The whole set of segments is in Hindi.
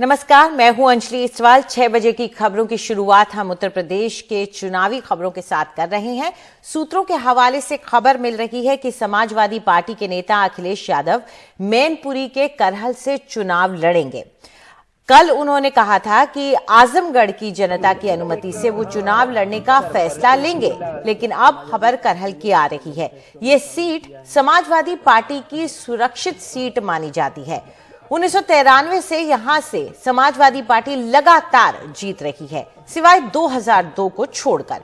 नमस्कार, मैं हूं अंजलि। इस सवाल 6 बजे की खबरों की शुरुआत हम उत्तर प्रदेश के चुनावी खबरों के साथ कर रहे हैं। सूत्रों के हवाले से खबर मिल रही है कि समाजवादी पार्टी के नेता अखिलेश यादव मैनपुरी के करहल से चुनाव लड़ेंगे। कल उन्होंने कहा था कि आजमगढ़ की जनता की अनुमति से वो चुनाव लड़ने का फैसला लेंगे, लेकिन अब खबर करहल की आ रही है। ये सीट समाजवादी पार्टी की सुरक्षित सीट मानी जाती है। 1993 से यहां से समाजवादी पार्टी लगातार जीत रही है, सिवाय 2002 को छोड़कर।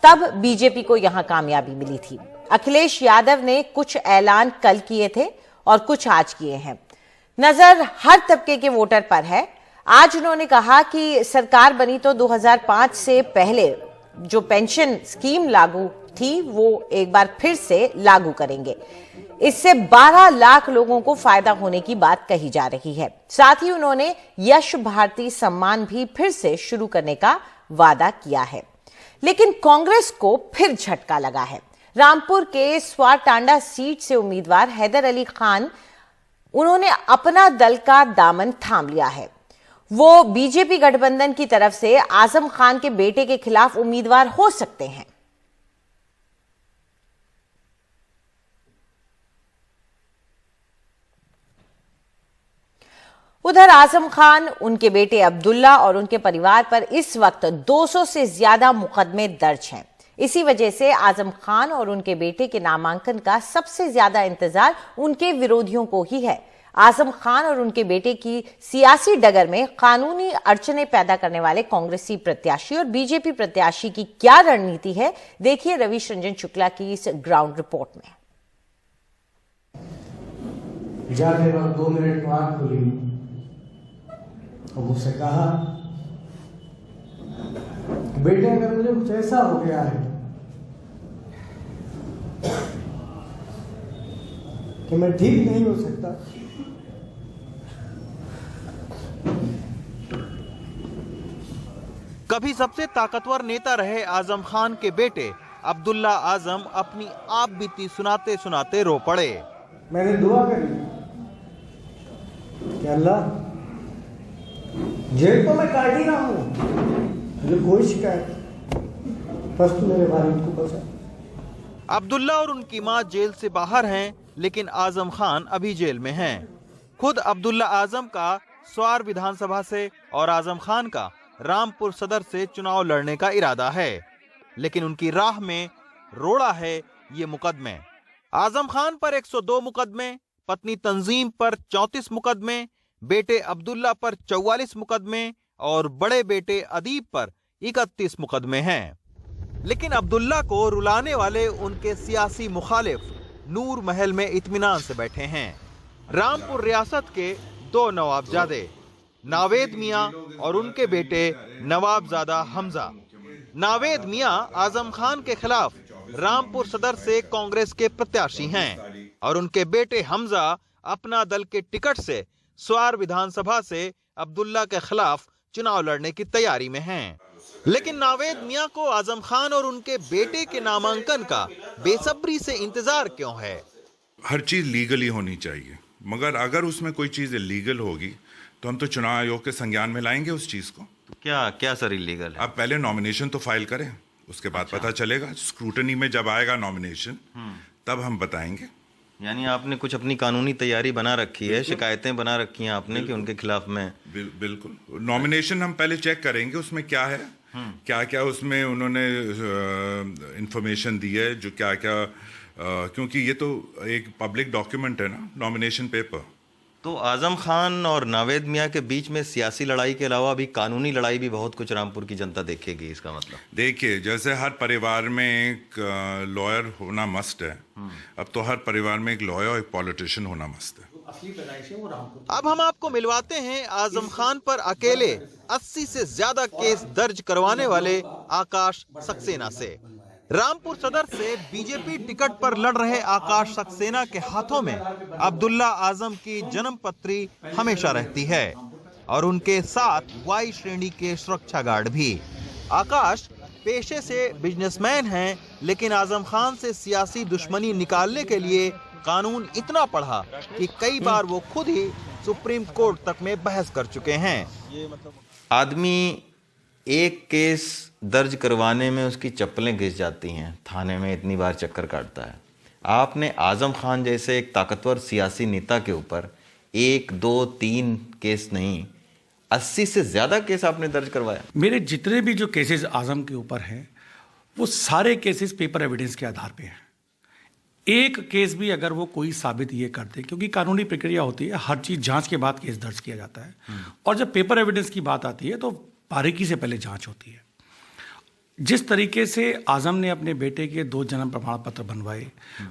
तब बीजेपी को यहां कामयाबी मिली थी। अखिलेश यादव ने कुछ ऐलान कल किए थे और कुछ आज किए हैं। नजर हर तबके के वोटर पर है। आज उन्होंने कहा कि सरकार बनी तो 2005 से पहले जो पेंशन स्कीम लागू थी वो एक बार फिर से लागू करेंगे। इससे 12 लाख लोगों को फायदा होने की बात कही जा रही है। साथ ही उन्होंने यश भारती सम्मान भी फिर से शुरू करने का वादा किया है। लेकिन कांग्रेस को फिर झटका लगा है। रामपुर के स्वाटांडा सीट से उम्मीदवार हैदर अली खान, उन्होंने अपना दल का दामन थाम लिया है। वो बीजेपी गठबंधन की तरफ से आजम खान के बेटे के खिलाफ उम्मीदवार हो सकते हैं। उधर आजम खान, उनके बेटे अब्दुल्ला और उनके परिवार पर इस वक्त 200 से ज्यादा मुकदमे दर्ज हैं। इसी वजह से आजम खान और उनके बेटे के नामांकन का सबसे ज्यादा इंतजार उनके विरोधियों को ही है। आजम खान और उनके बेटे की सियासी डगर में कानूनी अड़चने पैदा करने वाले कांग्रेसी प्रत्याशी और बीजेपी प्रत्याशी की क्या रणनीति है, देखिए रविश रंजन शुक्ला की इस ग्राउंड रिपोर्ट में। जाने वक्त 2 मिनट को आंख खुली और मुझसे कहा, बेटे अगर मुझे कुछ ऐसा हो गया है कि मैं ठीक नहीं हो सकता, कभी सबसे ताकतवर नेता रहे आजम खान के बेटे अब्दुल्ला आजम अपनी आप बीती सुनाते सुनाते रो पड़े। मैंने दुआ करी कि अल्लाह, जेल तो मैं काट ही रहा हूं, मुझे कोई शिकायत, बस तू मेरे वालिद को बचा। अब्दुल्ला और उनकी मां जेल से बाहर हैं, लेकिन आजम खान अभी जेल में हैं। खुद अब्दुल्ला आजम का स्वार विधानसभा से और आजम खान का रामपुर सदर से चुनाव लड़ने का इरादा है, लेकिन उनकी राह में रोड़ा है ये मुकदमे। आजम खान पर 102 मुकदमे, पत्नी तंजीम पर 34 मुकदमे, बेटे अब्दुल्ला पर 44 मुकदमे और बड़े बेटे अदीब पर 31 मुकदमे हैं। लेकिन अब्दुल्ला को रुलाने वाले उनके सियासी मुखालिफ नूर महल में इत्मीनान से बैठे हैं। रामपुर रियासत के 2 नवाबजादे, नावेद मियां और उनके बेटे नवाबजादा हमजा। नावेद मियां आजम खान के खिलाफ रामपुर सदर से कांग्रेस के प्रत्याशी हैं और उनके बेटे हमजा अपना दल के टिकट से स्वार विधानसभा से अब्दुल्ला के खिलाफ चुनाव लड़ने की तैयारी में हैं। लेकिन नावेद मियां को आजम खान और उनके बेटे के नामांकन का बेसब्री से इंतजार क्यों है? हर चीज लीगली होनी चाहिए, मगर अगर उसमें कोई चीज इलीगल होगी तो हम तो चुनाव आयोग के संज्ञान में लाएंगे उस चीज को। क्या क्या सर इलीगल है? आप पहले नॉमिनेशन तो फाइल करें, उसके बाद पता चलेगा। स्क्रूटनी में जब आएगा नॉमिनेशन तब हम बताएंगे। यानी आपने कुछ अपनी कानूनी तैयारी बना रखी है, शिकायतें बना रखी हैं आपने कि उनके खिलाफ में? बिल्कुल। नॉमिनेशन हम पहले चेक करेंगे उसमें क्या है, क्या क्या उसमें उन्होंने इंफॉर्मेशन दी है, जो क्या क्या, क्योंकि ये तो एक पब्लिक डॉक्यूमेंट है ना, नॉमिनेशन पेपर। तो आजम खान और नावेद मियां के बीच में सियासी लड़ाई के अलावा अभी कानूनी लड़ाई भी बहुत कुछ रामपुर की जनता देखेगी, इसका मतलब? देखिए, जैसे हर परिवार में एक लॉयर होना मस्ट है, अब तो हर परिवार में एक लॉयर और एक पॉलिटिशियन होना मस्ट है। अब हम आपको मिलवाते हैं आजम खान पर अकेले 80 से ज्यादा केस दर्ज करवाने वाले आकाश सक्सेना से। रामपुर सदर से बीजेपी टिकट पर लड़ रहे आकाश सक्सेना के हाथों में अब्दुल्ला आजम की जन्म पत्री हमेशा रहती है और उनके साथ वाई श्रेणी के सुरक्षा गार्ड भी। आकाश पेशे से बिजनेसमैन हैं, लेकिन आजम खान से सियासी दुश्मनी निकालने के लिए कानून इतना पढ़ा कि कई बार वो खुद ही सुप्रीम कोर्ट तक में बहस कर चुके हैं। आदमी एक केस दर्ज करवाने में उसकी चप्पलें घिस जाती हैं, थाने में इतनी बार चक्कर काटता है। आपने आजम खान जैसे एक ताकतवर सियासी नेता के ऊपर 1, 2, 3 केस नहीं 80 से ज्यादा केस आपने दर्ज करवाया। मेरे जितने भी जो केसेस आजम के ऊपर हैं वो सारे केसेस पेपर एविडेंस के आधार पे हैं। एक केस भी अगर वो कोई साबित ये कर दे, क्योंकि कानूनी प्रक्रिया होती है, हर चीज़ जांच के बाद केस दर्ज किया जाता है, और जब पेपर एविडेंस की बात आती है तो बारीकी से पहले जांच होती है। जिस तरीके से आजम ने अपने बेटे के 2 जन्म प्रमाण पत्र बनवाए,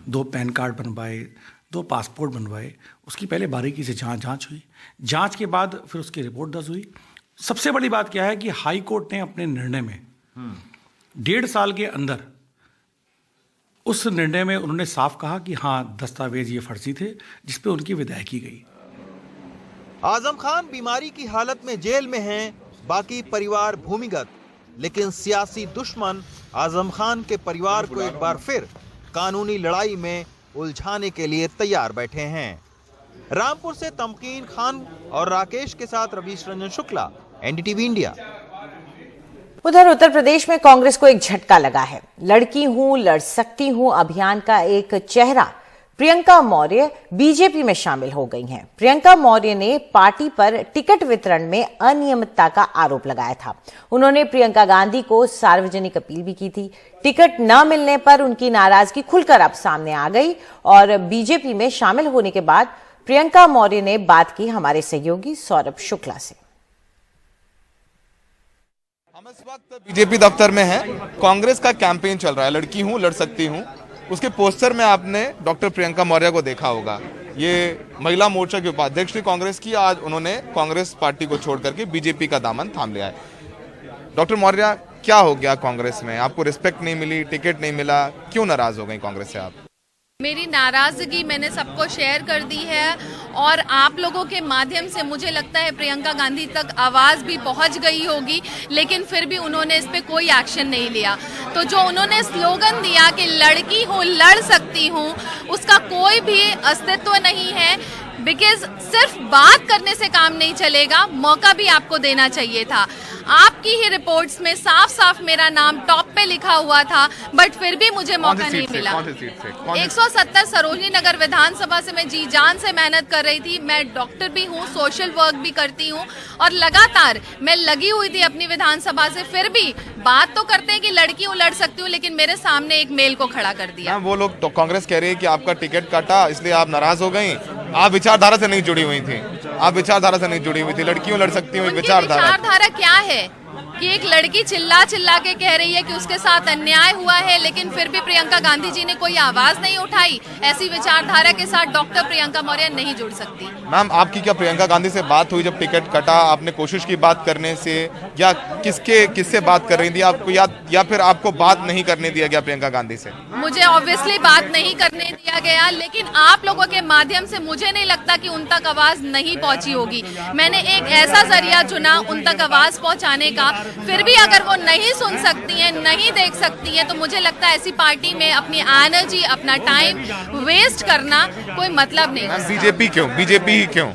2 पैन कार्ड बनवाए, 2 पासपोर्ट बनवाए, उसकी पहले बारीकी से जांच हुई। जांच के बाद फिर उसकी रिपोर्ट दर्ज हुई। सबसे बड़ी बात क्या है कि हाई कोर्ट ने अपने निर्णय में 1.5 साल के अंदर उस निर्णय में उन्होंने साफ कहा कि हाँ, दस्तावेज ये फर्जी थे, जिस पे उनकी विदाई की गई। आजम खान बीमारी की हालत में जेल में हैं, बाकी परिवार भूमिगत, लेकिन सियासी दुश्मन आजम खान के परिवार को एक बार फिर कानूनी लड़ाई में उलझाने के लिए तैयार बैठे हैं। रामपुर से तमकीन खान और राकेश के साथ रवीश रंजन शुक्ला, एनडीटीवी इंडिया। उधर उत्तर प्रदेश में कांग्रेस को एक झटका लगा है। लड़की हूं लड़ सकती हूं अभियान का एक चेहरा प्रियंका मौर्य बीजेपी में शामिल हो गई हैं। प्रियंका मौर्य ने पार्टी पर टिकट वितरण में अनियमितता का आरोप लगाया था। उन्होंने प्रियंका गांधी को सार्वजनिक अपील भी की थी। टिकट न मिलने पर उनकी नाराजगी खुलकर अब सामने आ गई और बीजेपी में शामिल होने के बाद प्रियंका मौर्य ने बात की हमारे सहयोगी सौरभ शुक्ला से। हम इस वक्त बीजेपी दफ्तर में हैं। कांग्रेस का कैंपेन चल रहा है, लड़की हूं लड़ सकती हूं। उसके पोस्टर में आपने डॉक्टर प्रियंका मौर्य को देखा होगा। ये महिला मोर्चा की उपाध्यक्ष थी कांग्रेस की। आज उन्होंने कांग्रेस पार्टी को छोड़ करके बीजेपी का दामन थाम लिया है। डॉक्टर मौर्य, क्या हो गया कांग्रेस में? आपको रिस्पेक्ट नहीं मिली, टिकट नहीं मिला, क्यों नाराज हो गई कांग्रेस से आप? मेरी नाराजगी मैंने सबको शेयर कर दी है और आप लोगों के माध्यम से मुझे लगता है प्रियंका गांधी तक आवाज़ भी पहुंच गई होगी, लेकिन फिर भी उन्होंने इस पे कोई एक्शन नहीं लिया। तो जो उन्होंने स्लोगन दिया कि लड़की हूँ लड़ सकती हूँ, उसका कोई भी अस्तित्व नहीं है। बिकॉज सिर्फ बात करने से काम नहीं चलेगा, मौका भी आपको देना चाहिए था। आपकी ही रिपोर्ट्स में साफ साफ मेरा नाम टॉप पे लिखा हुआ था, बट फिर भी मुझे मौका नहीं मिला। 170 सरोजनी नगर विधानसभा से मैं जी जान से मेहनत कर रही थी। मैं डॉक्टर भी हूँ, सोशल वर्क भी करती हूँ और लगातार मैं लगी हुई थी अपनी विधानसभा से। फिर भी बात तो करते हैं कि लड़की हूँ लड़ सकती हूँ, लेकिन मेरे सामने एक मेल को खड़ा कर दिया। वो लोग तो कांग्रेस कह रही है कि आपका टिकट काटा इसलिए आप नाराज हो गई। आप विचारधारा से नहीं जुड़ी हुई थी, आप विचारधारा से नहीं जुड़ी हुई थी। लड़कियों लड़ सकती हूँ विचारधारा क्या है कि एक लड़की चिल्ला चिल्ला के कह रही है कि उसके साथ अन्याय हुआ है, लेकिन फिर भी प्रियंका गांधी जी ने कोई आवाज नहीं उठाई। ऐसी विचारधारा के साथ डॉक्टर प्रियंका मौर्य नहीं जुड़ सकती। मैम, आपकी क्या प्रियंका गांधी से बात हुई जब टिकट कटा? आपने कोशिश की बात करने से, या किससे बात कर रही थी आपको, या फिर आपको बात नहीं करने दिया गया प्रियंका गांधी से? मुझे ऑब्वियसली बात नहीं करने दिया गया, लेकिन आप लोगों के माध्यम से मुझे नहीं लगता कि उन तक आवाज नहीं पहुंची होगी। मैंने एक ऐसा जरिया चुना उन तक आवाज पहुंचाने का। फिर भी अगर वो नहीं सुन सकती हैं, नहीं देख सकती हैं, तो मुझे लगता है ऐसी पार्टी में अपनी एनर्जी, अपना टाइम वेस्ट करना कोई मतलब नहीं। बीजेपी क्यों? बीजेपी ही क्यों?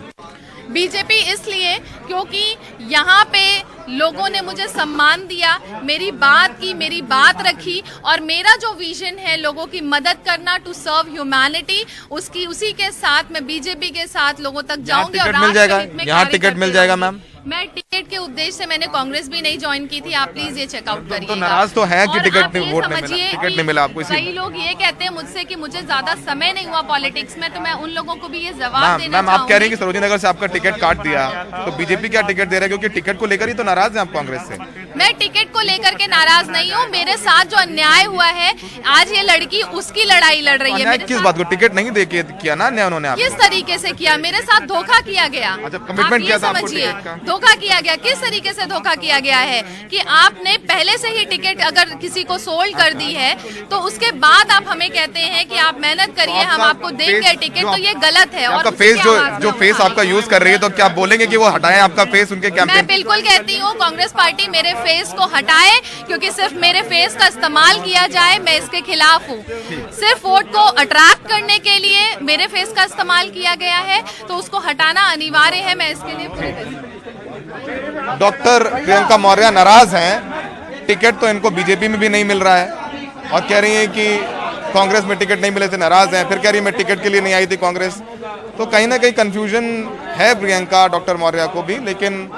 बीजेपी इसलिए क्योंकि यहाँ पे लोगों ने मुझे सम्मान दिया, मेरी बात की, मेरी बात रखी, और मेरा जो विजन है लोगों की मदद करना, टू सर्व ह्यूमैनिटी, उसी के साथ मैं बीजेपी के साथ लोगों तक जाऊंगी। और यहाँ टिकट मिल जाएगा मैम? मैं टिकट के उद्देश्य से मैंने कांग्रेस भी नहीं ज्वाइन की थी। आप प्लीज ये चेकआउट करिए। तो नाराज तो है कि टिकट नहीं मिला आपको। कई लोग ये कहते हैं मुझसे कि मुझे ज्यादा समय नहीं हुआ पॉलिटिक्स में, तो मैं उन लोगों को भी ये जवाब देना मैम, आप कह रहे हैं कि सरोजनी नगर से आपका टिकट काट दिया, तो बीजेपी क्या टिकट दे रहा है? क्योंकि टिकट को लेकर ही तो नाराज है आप कांग्रेस से। मैं टिकट को लेकर के नाराज नहीं हूँ। मेरे साथ जो अन्याय हुआ है, आज ये लड़की उसकी लड़ाई लड़ रही है। किस बात को? टिकट नहीं दे के किया ना अन्याय उन्होंने? किस तरीके से किया? मेरे साथ धोखा किया गया। कमिटमेंट किया था, समझिए धोखा किया गया। किस तरीके से धोखा किया गया है कि आपने पहले से ही टिकट अगर किसी को सोल्ड कर दी है, तो उसके बाद आप हमें कहते हैं कि आप मेहनत करिए, हम आपको देंगे टिकट, तो ये गलत है। आपका फेस जो फेस आपका यूज कर रही है, तो क्या बोलेंगे कि वो हटाएं आपका फेस उनके कैंपेन? मैं बिल्कुल कहती हूँ कांग्रेस पार्टी मेरे फेस को हटाए, क्योंकि सिर्फ मेरे फेस का इस्तेमाल किया जाए, मैं इसके खिलाफ हूँ। सिर्फ वोट को अट्रैक्ट करने के लिए मेरे फेस का इस्तेमाल किया गया है, तो उसको हटाना अनिवार्य है। मैं इसके लिए पूरी तरह। डॉक्टर प्रियंका मौर्य नाराज हैं, टिकट तो इनको बीजेपी में भी नहीं मिल रहा है और कह रही हैं कि कांग्रेस में टिकट नहीं मिले थे, नाराज हैं। फिर कह रही मैं टिकट के लिए नहीं आई थी कांग्रेस। तो कहीं ना कहीं कंफ्यूजन है प्रियंका डॉक्टर मौर्य को भी, लेकिन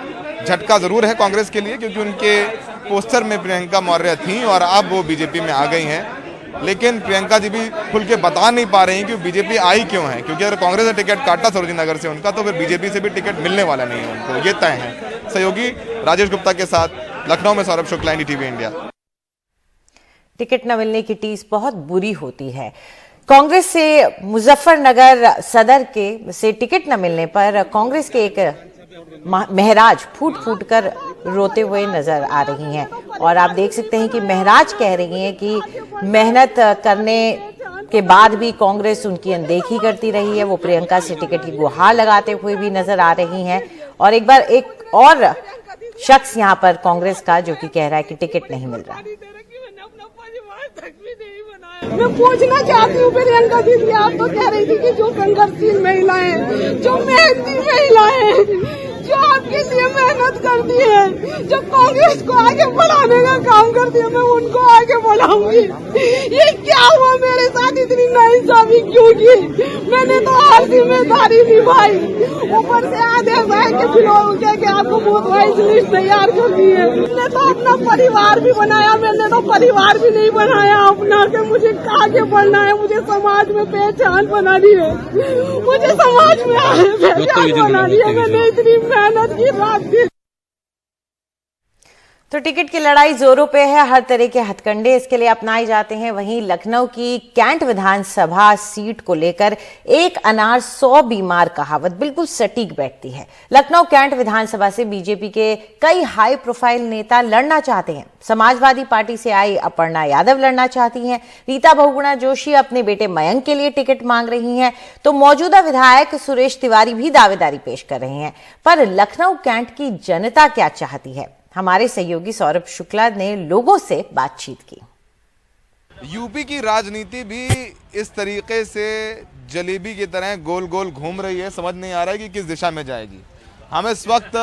झटका जरूर है कांग्रेस के लिए, क्योंकि उनके पोस्टर में प्रियंका मौर्य थी और अब वो बीजेपी में आ गई हैं। लेकिन प्रियंका जी भी खुल के बता नहीं पा रही हैं कि बीजेपी आई क्यों है, क्योंकि अगर कांग्रेस ने टिकट काटा सरोजिनी नगर से उनका, तो फिर बीजेपी से भी टिकट मिलने वाला नहीं है उनको, ये तय है। सहयोगी राजेश गुप्ता के साथ लखनऊ में Saurabh Shukla, NDTV India. Ticket न मिलने की टीस बहुत बुरी होती है। कांग्रेस से मुजफ्फरनगर सदर के से टिकट न मिलने पर कांग्रेस के एक महराज फूट फूट कर रोते हुए नजर आ रही हैं और आप देख सकते हैं कि महराज कह रही हैं कि मेहनत करने के बाद भी कांग्रेस उनकी अनदेखी करती रही है। वो प्रियंका से टिकट की गुहार लगाते हुए भी नजर आ रही हैं। और एक बार एक और शख्स यहाँ पर कांग्रेस का जो कि कह रहा है कि टिकट नहीं मिल रहा। मैं पूछना चाहती हूँ प्रियंका दीदी, आप तो कह रही थी कि जो संघर्षशील महिलाएं, जो मेहनती महिलाएं, जो आपके लिए मेहनत करती है, जो कांग्रेस को आगे बढ़ाने का काम करती है, मैं उनको आगे बढ़ाऊंगी। ये क्या हुआ मेरे साथ, इतनी नाइंसाफी क्यों की? मैंने तो हर जिम्मेदारी निभाई, ऊपर से आदेश है कि फिलहाल के आपको बहुत वाइज लिस्ट तैयार कर दी है। मैंने तो अपना परिवार भी बनाया, मैंने तो परिवार भी नहीं बनाया अपना, के मुझे आगे बढ़ना है, मुझे समाज में पहचान बनानी है, मुझे समाज में पहचान बनानी है। मैंने इतनी मेहनत की रात दिन। तो टिकट की लड़ाई जोरों पे है, हर तरह के हथकंडे इसके लिए अपनाए जाते हैं। वहीं लखनऊ की कैंट विधानसभा सीट को लेकर एक अनार 100 बीमार कहावत बिल्कुल सटीक बैठती है। लखनऊ कैंट विधानसभा से बीजेपी के कई हाई प्रोफाइल नेता लड़ना चाहते हैं। समाजवादी पार्टी से आई अपर्णा यादव लड़ना चाहती हैं, रीता बहुगुणा जोशी अपने बेटे मयंक के लिए टिकट मांग रही हैं, तो मौजूदा विधायक सुरेश तिवारी भी दावेदारी पेश कर रहे हैं। पर लखनऊ कैंट की जनता क्या चाहती है, हमारे सहयोगी सौरभ शुक्ला ने लोगों से बातचीत की। यूपी की राजनीति भी इस तरीके से जलेबी की तरह गोल गोल घूम रही है, समझ नहीं आ रहा है कि किस दिशा में जाएगी। हम इस वक्त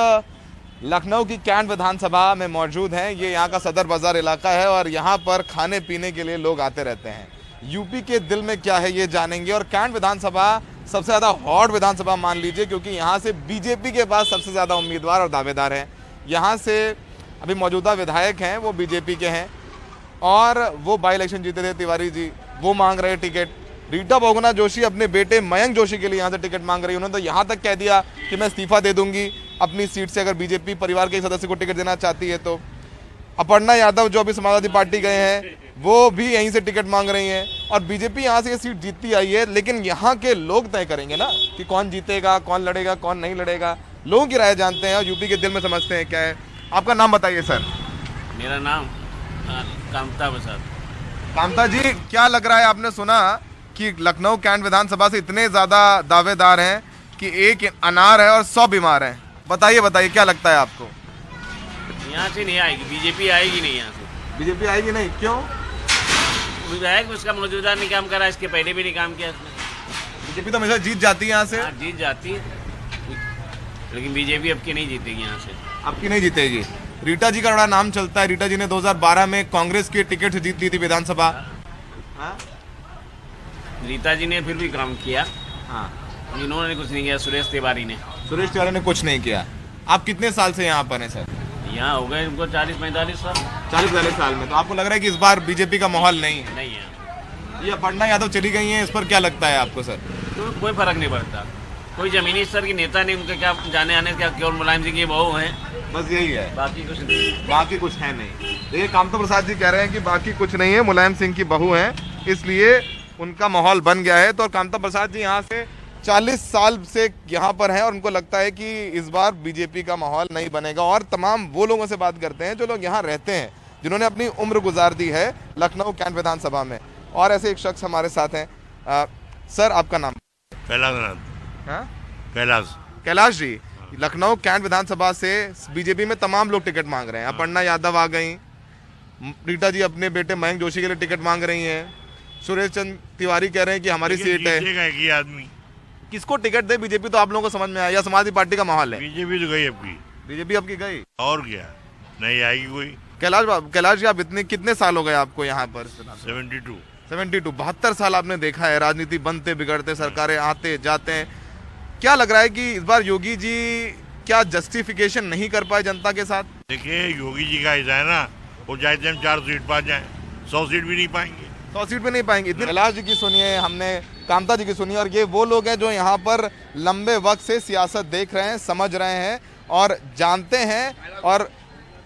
लखनऊ की कैंट विधानसभा में मौजूद हैं। ये यहाँ का सदर बाजार इलाका है और यहाँ पर खाने पीने के लिए लोग आते रहते हैं। यूपी के दिल में क्या है ये जानेंगे। और कैंट विधानसभा सबसे ज़्यादा हॉट विधानसभा मान लीजिए, क्योंकि यहाँ से बीजेपी के पास सबसे ज़्यादा उम्मीदवार और दावेदार हैं। यहाँ से अभी मौजूदा विधायक हैं वो बीजेपी के हैं और वो बाई इलेक्शन जीते थे तिवारी जी, वो मांग रहे टिकट। रीता बहुगुणा जोशी अपने बेटे मयंक जोशी के लिए यहाँ से टिकट मांग रही है। उन्होंने तो यहाँ तक कह दिया कि मैं इस्तीफा दे दूंगी अपनी सीट से अगर बीजेपी परिवार के एक सदस्य को टिकट देना चाहती है तो। अपर्णा यादव जो अभी समाजवादी पार्टी गए हैं वो भी यहीं से टिकट मांग रही हैं और बीजेपी यहाँ से ये सीट जीतती आई है। लेकिन यहाँ के लोग तय करेंगे ना कि कौन जीतेगा, कौन लड़ेगा, कौन नहीं लड़ेगा। लोगों की राय जानते हैं और यूपी के दिल में समझते हैं क्या है। आपका नाम बताइए सर। मेरा नाम कामता प्रसाद। कामता जी, क्या लग रहा है, आपने सुना कि लखनऊ कैंट विधानसभा से इतने ज्यादा दावेदार हैं कि एक अनार है और 100 बीमार हैं। बताइए क्या लगता है आपको? यहाँ से नहीं आएगी, बीजेपी आएगी नहीं यहाँ से। बीजेपी आएगी नहीं, क्यों? विधायक उसका मौजूदा नहीं काम करा, इसके पहले भी नहीं काम किया इसने। बीजेपी तो हमेशा जीत जाती है यहाँ से। हाँ, जीत जाती है, लेकिन बीजेपी अब की नहीं जीतेगी यहाँ से। अब की नहीं जीतेगी। रीटा जी का बड़ा नाम चलता है। रीटा जी ने 2012 में कांग्रेस के टिकट से जीत ली थी विधानसभा। हाँ? रीता जी ने फिर भी काम किया। हाँ, इन्होंने कुछ नहीं किया। सुरेश तिवारी ने कुछ नहीं किया। आप कितने साल से यहाँ पर हैं सर? यहाँ हो गए इनको 40-45 साल। 40-45 साल में। तो आपको लग रहा है कि इस बार बीजेपी का माहौल नहीं है? नहीं है। ये अपर्णा यादव चली गई हैं, इस पर क्या लगता है आपको सर? तो कोई फर्क नहीं पड़ता। कोई जमीनी स्तर की नेता नहीं, उनके क्या जाने आने क्या, केवल मुलायम सिंह की बहू हैं, बस यही है, बाकी कुछ नहीं। बाकी कुछ है नहीं। देखिए कामता प्रसाद जी कह रहे हैं कि बाकी कुछ नहीं है, मुलायम सिंह की बहू हैं, इसलिए उनका माहौल बन गया है। तो कामता प्रसाद जी यहाँ से 40 साल से यहाँ पर हैं और उनको लगता है कि इस बार बीजेपी का माहौल नहीं बनेगा। और तमाम वो लोगों से बात करते हैं जो लोग यहाँ रहते हैं, जिन्होंने अपनी उम्र गुजार दी है लखनऊ कैंट विधानसभा में। और ऐसे एक शख्स हमारे साथ हैं। सर आपका नाम? कैलाश। कैलाश जी, लखनऊ कैंट विधानसभा से बीजेपी में तमाम लोग टिकट मांग रहे हैं। अपर्णा यादव आ गई, रीटा जी अपने बेटे मयंक जोशी के लिए टिकट मांग रही हैं, सुरेश चंद्र तिवारी कह रहे हैं कि हमारी सीट है। आदमी किसको टिकट दे बीजेपी, तो आप लोगों को समझ में आया, या समाजवादी पार्टी का माहौल है? बीजेपी तो गई आपकी, बीजेपी आपकी गई, और क्या नहीं आएगी कोई। कैलाश जी, आप कितने साल हो गए आपको यहाँ पर? 72 72 साल आपने देखा है राजनीति बनते बिगड़ते, सरकारें आते जाते हैं। क्या लग रहा है कि इस बार योगी जी क्या जस्टिफिकेशन नहीं कर पाए जनता के साथ? देखिए योगी जी का ऐसा है ना, वो चाहते हम 4 सीट पा जाए, 100 सीट भी नहीं पाएंगे। 100 सीट पे नहीं पाएंगे। इतने कैलाश जी की सुनिए, हमने कामता जी की सुनिए, और ये वो लोग हैं जो यहाँ पर लंबे वक्त से सियासत देख रहे हैं, समझ रहे हैं और जानते हैं, और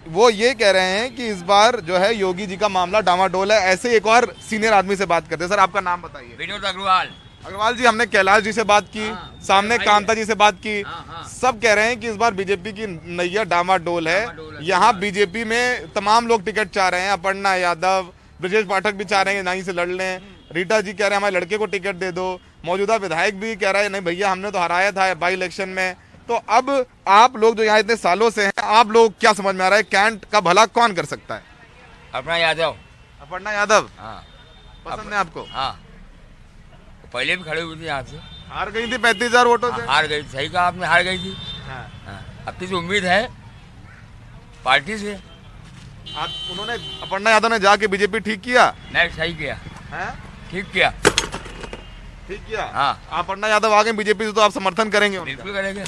वो ये कह रहे हैं कि इस बार जो है योगी जी का मामला डामाडोल है। ऐसे एक और सीनियर आदमी से बात करते हैं। सर, आपका नाम बताइए। विनोद अग्रवाल। अग्रवाल जी, हमने कैलाश जी से बात की, सामने कामता जी से बात की, सब कह रहे हैं कि इस बार बीजेपी की नैया डामाडोल है। यहाँ बीजेपी में तमाम लोग टिकट चाह रहे हैं, अपर्णा यादव, ब्रजेश पाठक भी चाह रहे हैं नहीं से लड़ लें, रीटा जी कह रहे हैं हमारे लड़के को टिकट दे दो, मौजूदा विधायक भी कह रहा है नहीं भैया हमने तो हराया था बाई इलेक्शन में। तो अब आप लोग जो यहाँ इतने सालों से हैं, आप लोग क्या समझ में आ रहा है, कैंट का भला कौन कर सकता है? अपर्णा यादव। अपर्णा यादव हाँ पसंद है आपको? हाँ, पहले भी खड़े हुए थे यहाँ से, हार गई थी 35,000 वोटों से। हार गई, सही कहा आपने, हार गई थी। अब तो उम्मीद है पार्टी से। उन्होंने, अपर्णा यादव ने जाके बीजेपी ठीक किया? नहीं, सही किया, ठीक किया, ठीक किया। हाँ, अपर्णा यादव आ गए बीजेपी से, तो आप समर्थन करेंगे? बिल्कुल करेंगे।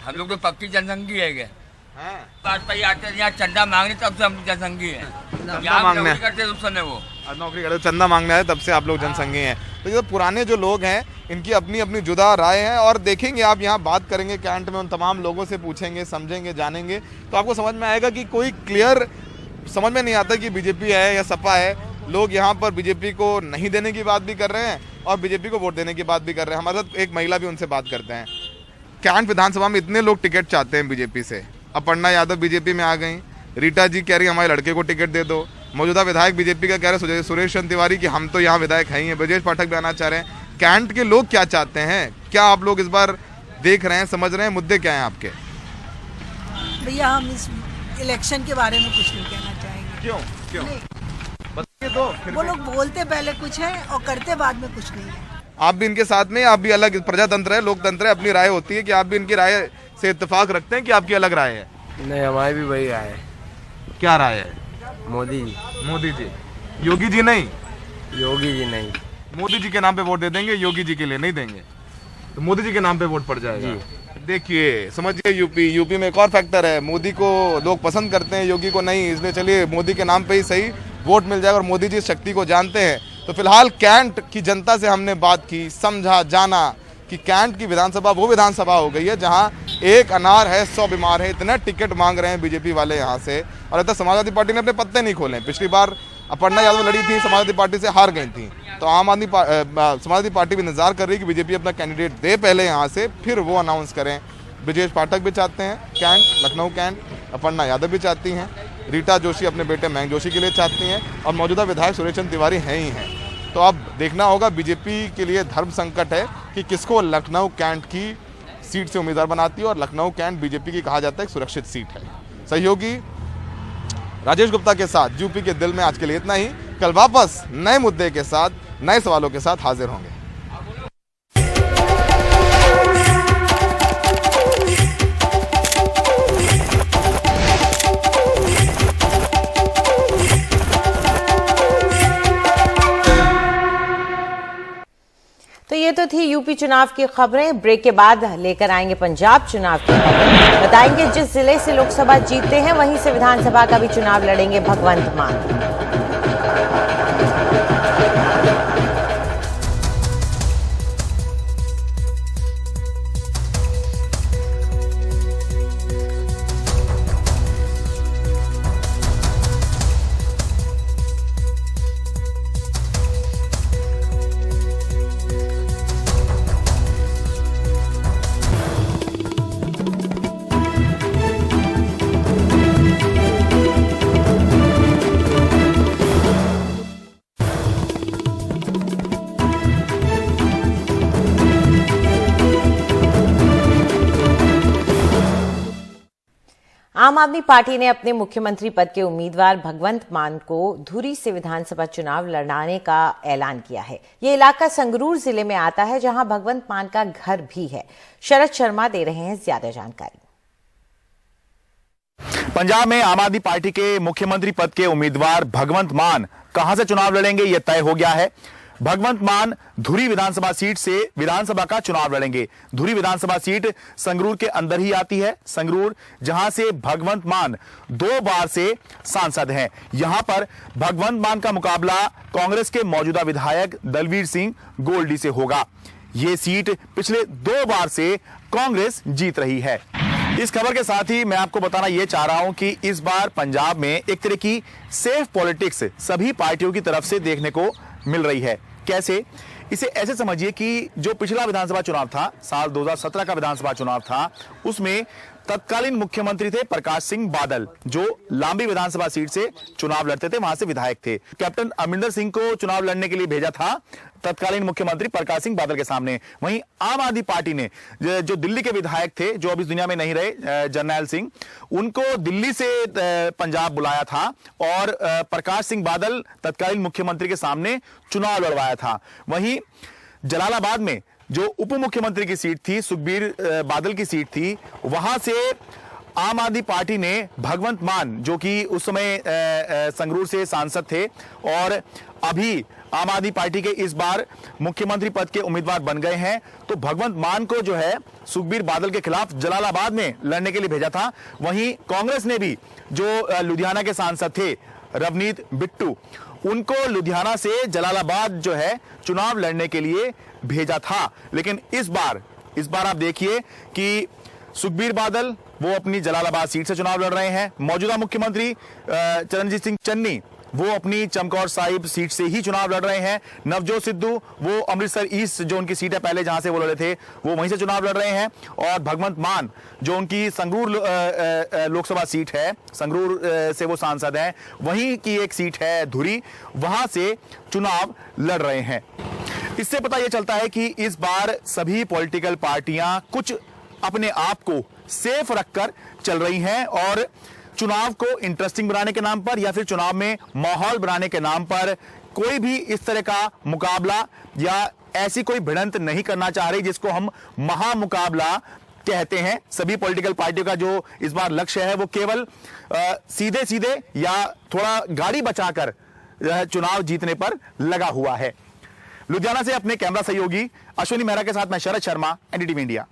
हम लोग तो पक्की जनसंघी है। वाजपेयी आते थे यहाँ चंदा मांगने, तब से हम जनसंघी है। मांगने करते उस समय वो नौकरी करते, चंदा मांगने आए, तब से आप लोग जनसंघी हैं। तो ये पुराने जो लोग हैं इनकी अपनी अपनी जुदा राय है, और देखेंगे आप यहाँ बात करेंगे कैंट में, उन तमाम लोगों से पूछेंगे, समझेंगे, जानेंगे, तो आपको समझ में आएगा कि कोई क्लियर समझ में नहीं आता कि बीजेपी है या सपा है। लोग यहाँ पर बीजेपी को नहीं देने की बात भी कर रहे हैं और बीजेपी को वोट देने की बात भी कर रहे हैं। हमारे साथ एक महिला भी, उनसे बात करते हैं। कैंट विधानसभा में इतने लोग टिकट चाहते हैं बीजेपी से, अपर्णा यादव बीजेपी में आ गई, रीटा जी कह रही हमारे लड़के को टिकट दे दो, मौजूदा विधायक बीजेपी का कह रहे सुरेश चंद्र तिवारी कि हम तो यहाँ विधायक हैं ही हैं, ब्रजेश पाठक भी आना चाह रहे हैं। कैंट के लोग क्या चाहते हैं, क्या आप लोग इस बार देख रहे हैं, समझ रहे हैं, मुद्दे क्या हैं आपके? भैया हम इस इलेक्शन के बारे में कुछ नहीं कहना चाहेंगे। क्यों बताइए तो। वो लोग बोलते पहले कुछ है और करते बाद में कुछ नहीं है। आप भी इनके साथ में, आप भी अलग, प्रजातंत्र है, लोकतंत्र है, अपनी राय होती है कि आप भी इनकी राय से इत्तेफाक रखते हैं कि आपकी अलग राय है? नहीं, हमारी भी वही राय है। क्या राय है? मोदी जी। योगी जी नहीं? योगी जी नहीं। मोदी जी के नाम पे वोट दे देंगे, योगी जी के लिए नहीं देंगे, तो मोदी जी के नाम पे वोट पड़ जाएगा। देखिए, समझिए, यूपी में एक और फैक्टर है, मोदी को लोग पसंद करते हैं, योगी को नहीं, इसलिए चलिए मोदी के नाम पे ही सही वोट मिल जाएगा, और मोदी जी इस शक्ति को जानते हैं। तो फिलहाल कैंट की जनता से हमने बात की, समझा, जाना कि कैंट की विधानसभा वो विधानसभा हो गई है जहां एक अनार है 100 बीमार है, इतना टिकट मांग रहे हैं बीजेपी वाले यहाँ से। और अभी तक समाजवादी पार्टी ने अपने पत्ते नहीं खोले। पिछली बार अपर्णा यादव लड़ी थी, समाजवादी पार्टी से हार गई थी, तो समाजवादी पार्टी भी इंतजार कर रही है कि बीजेपी अपना कैंडिडेट दे पहले यहाँ से, फिर वो अनाउंस करें। ब्रजेश पाठक भी चाहते हैं कैंट, लखनऊ कैंट, अपर्णा यादव भी चाहती हैं, रीटा जोशी अपने बेटे मयंक जोशी के लिए चाहती हैं, और मौजूदा विधायक सुरेश चंद्र तिवारी हैं ही हैं। तो अब देखना होगा, बीजेपी के लिए धर्म संकट है कि किसको लखनऊ कैंट की सीट से उम्मीदवार बनाती है, और लखनऊ कैंट बीजेपी की कहा जाता है एक सुरक्षित सीट है। सहयोगी राजेश गुप्ता के साथ यूपी के दिल में आज के लिए इतना ही। कल वापस नए मुद्दे के साथ, नए सवालों के साथ हाजिर होंगे। तो ये तो थी यूपी चुनाव की खबरें। ब्रेक के बाद लेकर आएंगे पंजाब चुनाव की खबरें। बताएंगे जिस जिले से लोकसभा जीतते हैं वहीं से विधानसभा का भी चुनाव लड़ेंगे भगवंत मान। आम आदमी पार्टी ने अपने मुख्यमंत्री पद के उम्मीदवार भगवंत मान को धुरी से विधानसभा चुनाव लड़ाने का ऐलान किया है। ये इलाका संगरूर जिले में आता है, जहां भगवंत मान का घर भी है। शरद शर्मा दे रहे हैं ज्यादा जानकारी। पंजाब में आम आदमी पार्टी के मुख्यमंत्री पद के उम्मीदवार भगवंत मान कहां से चुनाव लड़ेंगे, यह तय हो गया है। भगवंत मान धुरी विधानसभा सीट से विधानसभा का चुनाव लड़ेंगे। धुरी विधानसभा सीट संगरूर के अंदर ही आती है। संगरूर, जहां से भगवंत मान 2 बार से सांसद हैं। यहां पर भगवंत मान का मुकाबला कांग्रेस के मौजूदा विधायक दलवीर सिंह गोल्डी से होगा। यह सीट पिछले 2 बार से कांग्रेस जीत रही है। इस खबर के साथ ही मैं आपको बताना यह चाह रहा हूं कि इस बार पंजाब में एक तरह की सेफ पॉलिटिक्स सभी पार्टियों की तरफ से देखने को मिल रही है। कैसे? इसे ऐसे समझिए कि जो पिछला विधानसभा चुनाव था, साल 2017 का विधानसभा चुनाव था, उसमें तत्कालीन मुख्यमंत्री थे प्रकाश सिंह बादल, जो लांबी विधानसभा सीट से चुनाव लड़ते थे, वहां से विधायक थे। कैप्टन अमरिंदर सिंह को चुनाव लड़ने के लिए भेजा था तत्कालीन मुख्यमंत्री प्रकाश सिंह बादल के सामने। वहीं आम आदमी पार्टी ने जो दिल्ली के विधायक थे, जो अब इस दुनिया में नहीं रहे, जरनैल सिंह, उनको दिल्ली से पंजाब बुलाया था और प्रकाश सिंह बादल तत्कालीन मुख्यमंत्री के सामने चुनाव लड़वाया था। वहीं जलालाबाद में जो उप मुख्यमंत्री की सीट थी, सुखबीर बादल की सीट थी, वहां से आम आदमी पार्टी ने भगवंत मान, जो कि उस समय संगरूर से सांसद थे और अभी आम आदमी पार्टी के इस बार मुख्यमंत्री पद के उम्मीदवार बन गए हैं, तो भगवंत मान को जो है सुखबीर बादल के खिलाफ जलालाबाद में लड़ने के लिए भेजा था। वहीं कांग्रेस ने भी जो लुधियाना के सांसद थे रवनीत बिट्टू, उनको लुधियाना से जलालाबाद जो है चुनाव लड़ने के लिए भेजा था। लेकिन इस बार आप देखिए कि सुखबीर बादल वो अपनी जलालाबाद सीट से चुनाव लड़ रहे हैं। मौजूदा मुख्यमंत्री चरणजीत सिंह चन्नी वो अपनी चमकौर साहिब सीट से ही चुनाव लड़ रहे हैं। नवजोत सिद्धू वो अमृतसर ईस्ट, जो उनकी सीट है पहले जहां से वो लड़े थे, वो वहीं से चुनाव लड़ रहे हैं। और भगवंत मान, जो उनकी संगरूर लोकसभा सीट है, संगरूर से वो सांसद हैं, वहीं की एक सीट है धुरी, वहां से चुनाव लड़ रहे हैं। इससे पता यह चलता है कि इस बार सभी पॉलिटिकल पार्टियां कुछ अपने आप को सेफ रखकर चल रही हैं और चुनाव को इंटरेस्टिंग बनाने के नाम पर या फिर चुनाव में माहौल बनाने के नाम पर कोई भी इस तरह का मुकाबला या ऐसी कोई भिड़ंत नहीं करना चाह रही जिसको हम महामुकाबला कहते हैं। सभी पॉलिटिकल पार्टियों का जो इस बार लक्ष्य है वो केवल सीधे सीधे या थोड़ा गाड़ी बचाकर चुनाव जीतने पर लगा हुआ है। लुधियाना से अपने कैमरा सहयोगी अश्विनी मेहरा के साथ मैं शरद शर्मा, एनडीटीवी इंडिया।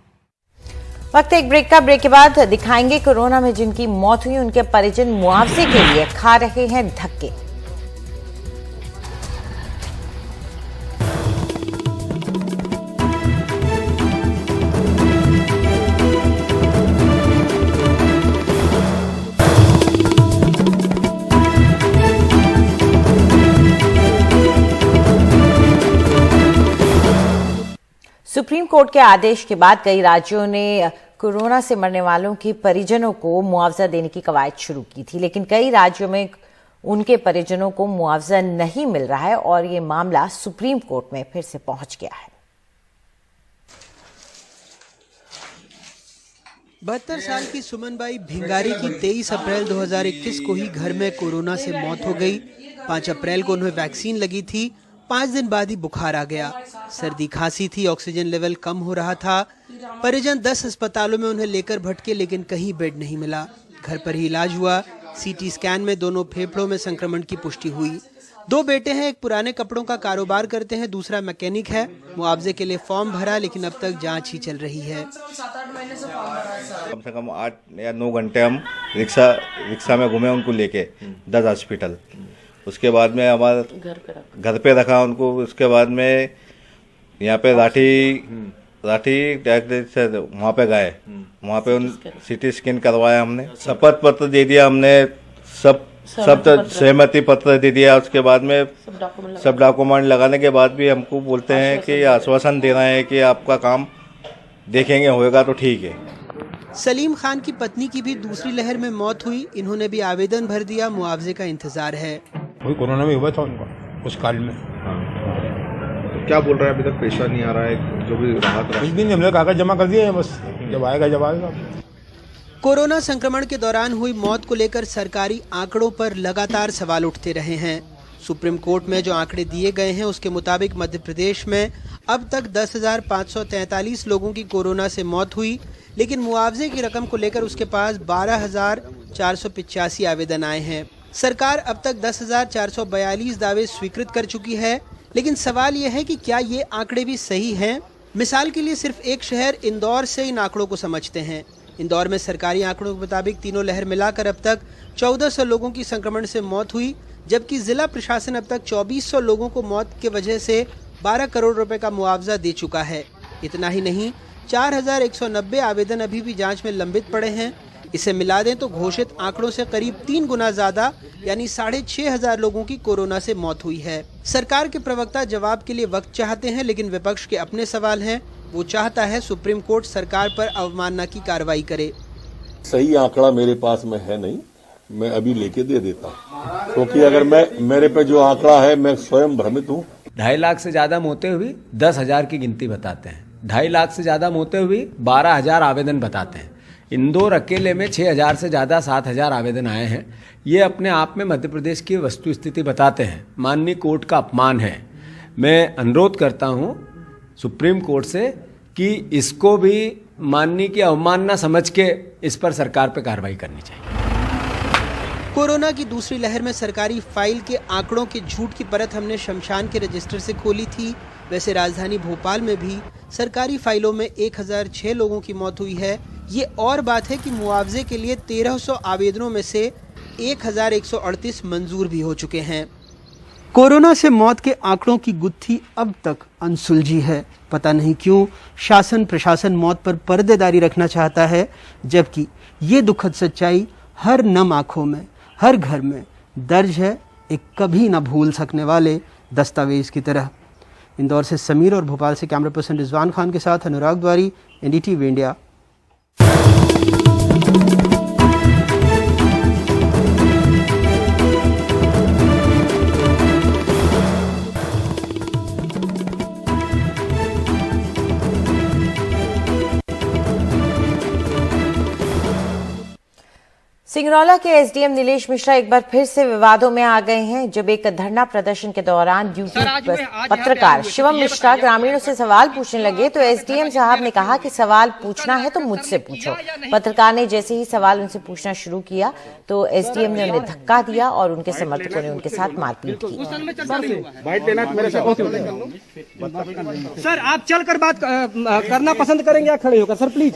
वक्त एक ब्रेक का। ब्रेक के बाद दिखाएंगे कोरोना में जिनकी मौत हुई उनके परिजन मुआवजे के लिए खा रहे हैं धक्के। सुप्रीम कोर्ट के आदेश के बाद कई राज्यों ने कोरोना से मरने वालों के परिजनों को मुआवजा देने की कवायद शुरू की थी, लेकिन कई राज्यों में उनके परिजनों को मुआवजा नहीं मिल रहा है और ये मामला सुप्रीम कोर्ट में फिर से पहुंच गया है। 72 साल की सुमनबाई भिंगारी की 23 अप्रैल 2021 को ही घर में कोरोना से मौत हो गई। 5 अप्रैल को उन्हें वैक्सीन लगी थी। 5 दिन बाद ही बुखार आ गया, सर्दी खांसी थी, ऑक्सीजन लेवल कम हो रहा था। परिजन 10 अस्पतालों में उन्हें लेकर भटके लेकिन कहीं बेड नहीं मिला। घर पर ही इलाज हुआ। सीटी स्कैन में दोनों फेफड़ों में संक्रमण की पुष्टि हुई। 2 बेटे हैं, एक पुराने कपड़ों का कारोबार करते हैं, दूसरा मैकेनिक है। मुआवजे के लिए फॉर्म भरा लेकिन अब तक जांच ही चल रही है। कम से कम 8 या 9 घंटे हम रिक्शा में घूमे उनको लेके 10 हॉस्पिटल। उसके बाद में हमारे घर पे रखा उनको। उसके बाद में यहाँ पे राठी से वहाँ पे गए, वहाँ पे उन सीटी स्कैन करवाया हमने, शपथ पत्र दे दिया हमने, सब सहमति पत्र दे दिया। उसके बाद में सब डॉक्यूमेंट लगाने के बाद भी हमको बोलते हैं कि आश्वासन दे रहे हैं कि आपका काम देखेंगे, होएगा तो ठीक है। सलीम खान की पत्नी की भी दूसरी लहर में मौत हुई। इन्होंने भी आवेदन भर दिया, मुआवजे का इंतजार है। वही कोरोना में हुआ था उनका उस काल में। तो क्या बोल रहा है, अभी तक पैसा नहीं आ रहा है, जो भी राहत कुछ भी नहीं, हमने कागज जमा कर दिए हैं, बस जब आएगा। कोरोना संक्रमण के दौरान हुई मौत को लेकर सरकारी आंकड़ों पर लगातार सवाल उठते रहे हैं। सुप्रीम कोर्ट में जो आंकड़े दिए गए हैं उसके मुताबिक मध्य प्रदेश में अब तक 10,543 लोगों की कोरोना से मौत हुई, लेकिन मुआवजे की रकम को लेकर उसके पास 12,485 आवेदन आए हैं। सरकार अब तक 10,442 दावे स्वीकृत कर चुकी है, लेकिन सवाल यह है कि क्या ये आंकड़े भी सही हैं? मिसाल के लिए सिर्फ एक शहर इंदौर से इन आंकड़ों को समझते हैं। इंदौर में सरकारी आंकड़ों के मुताबिक तीनों लहर मिलाकर अब तक 1400 लोगों की संक्रमण से मौत हुई, जबकि जिला प्रशासन अब तक 2400 लोगों को मौत के वजह से 12 करोड़ रुपए का मुआवजा दे चुका है। इतना ही नहीं, 4190 आवेदन अभी भी जांच में लंबित पड़े हैं। इसे मिला दें तो घोषित आंकड़ों से करीब 3 गुना ज्यादा यानी 6,500 लोगों की कोरोना से मौत हुई है। सरकार के प्रवक्ता जवाब के लिए वक्त चाहते हैं, लेकिन विपक्ष के अपने सवाल हैं। वो चाहता है सुप्रीम कोर्ट सरकार पर अवमानना की कार्रवाई करे। सही आंकड़ा मेरे पास में है नहीं, मैं अभी लेके दे देता हूँ, क्योंकि अगर मेरे पे जो आंकड़ा है मैं स्वयं भ्रमित हूँ। 2.5 लाख से ज्यादा मौतें हुई 10,000 की गिनती बताते हैं। 2.5 लाख से ज्यादा मौतें हुई 12,000 आवेदन बताते हैं। इंदौर अकेले में 6,000 से ज्यादा 7,000 आवेदन आए हैं। ये अपने आप में मध्य प्रदेश की वस्तु स्थिति बताते हैं। माननीय कोर्ट का अपमान है। मैं अनुरोध करता हूँ सुप्रीम कोर्ट से कि इसको भी माननीय की अवमानना समझ के इस पर सरकार पर कार्रवाई करनी चाहिए। कोरोना की दूसरी लहर में सरकारी फाइल के आंकड़ों के झूठ की परत हमने शमशान के रजिस्टर से खोली थी। वैसे राजधानी भोपाल में भी सरकारी फाइलों में 1006 लोगों की मौत हुई है। ये और बात है कि मुआवजे के लिए 1300 आवेदनों में से 1138 मंजूर भी हो चुके हैं। कोरोना से मौत के आंकड़ों की गुत्थी अब तक अनसुलझी है। पता नहीं क्यों शासन प्रशासन मौत पर पर्देदारी रखना चाहता है, जबकि ये दुखद सच्चाई हर नम आंखों में, हर घर में दर्ज है, एक कभी न भूल सकने वाले दस्तावेज की तरह। इंदौर से समीर और भोपाल से कैमरा पर्सन रिजवान खान के साथ अनुराग द्वारी, NDTV इंडिया। सिंगरौला के एसडीएम नीलेश मिश्रा एक बार फिर से विवादों में आ गए हैं, जब एक धरना प्रदर्शन के दौरान ड्यूटी पत्रकार शिवम मिश्रा ग्रामीणों से सवाल पूछने लगे तो एसडीएम साहब ने कहा कि सवाल पूछना है तो मुझसे पूछो। पत्रकार ने जैसे ही सवाल उनसे पूछना शुरू किया तो एसडीएम ने उन्हें धक्का दिया और उनके समर्थकों ने उनके साथ मारपीट की। सर, आप चलकर बात करना पसंद करेंगे या खड़े होकर? Sir please.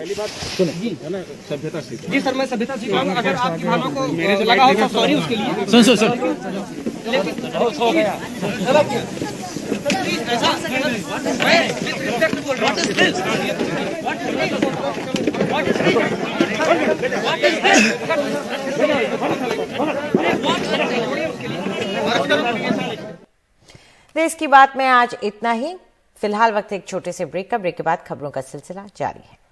जी सर, मैं सभ्यता सीख रहा हूँ। अगर आपकी भावना को लगा हो तो सॉरी उसके लिए। सर देश की बात में आज इतना ही। फिलहाल वक्त एक छोटे से ब्रेक का। ब्रेक के बाद खबरों का सिलसिला जारी है।